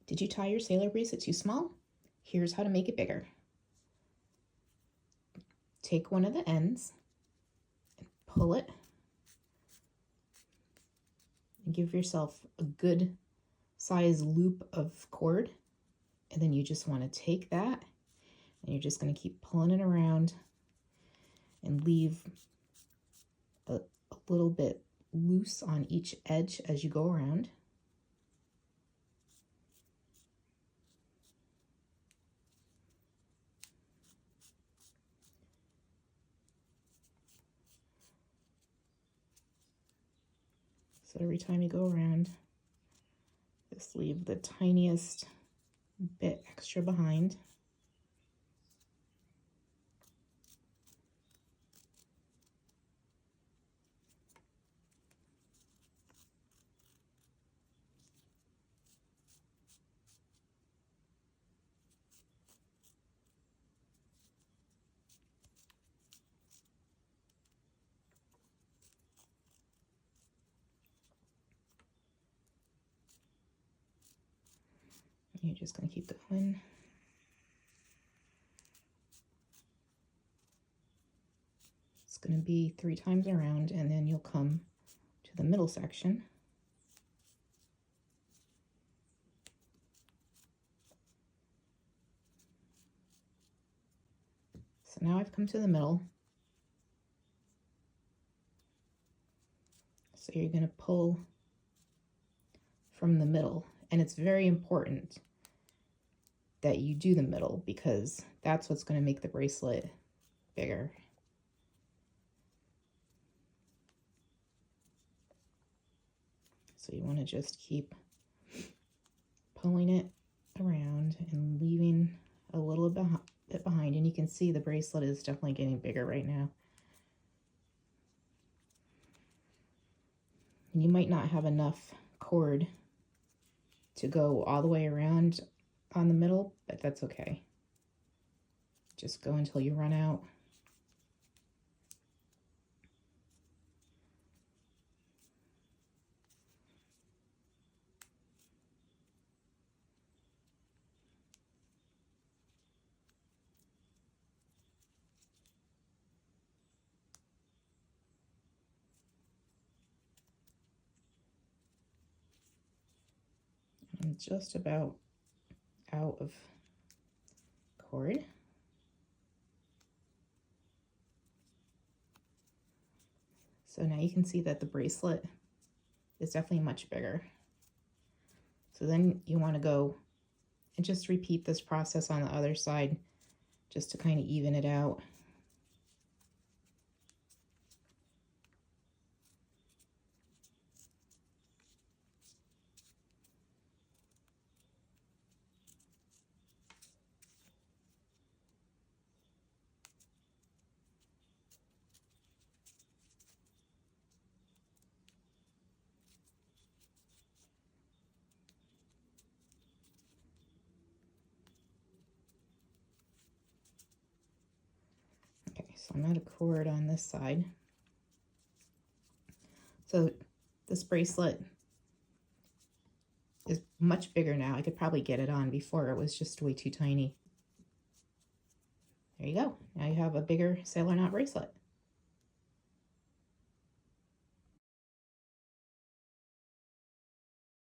Did you tie your sailor bracelet too small? Here's how to make it bigger. Take one of the ends and pull it and give yourself a good size loop of cord. And then you just want to take that and you're just going to keep pulling it around and leave a little bit loose on each edge as you go around. So every time you go around, just leave the tiniest bit extra behind. You're just going to keep going. It's going to be 3 times around, and then you'll come to the middle section. So now I've come to the middle. So you're going to pull from the middle, and it's very important that you do the middle because that's what's going to make the bracelet bigger. So you want to just keep pulling it around and leaving a little bit behind, and you can see the bracelet is definitely getting bigger right now. And you might not have enough cord to go all the way around on the middle, but that's okay. Just go until you run out. I'm just about out of cord. So now you can see that the bracelet is definitely much bigger. So then you want to go and just repeat this process on the other side just to kind of even it out. So I'm out of cord on this side. So this bracelet is much bigger now. I could probably get it on. Before it was just way too tiny. There you go. Now you have a bigger sailor knot bracelet.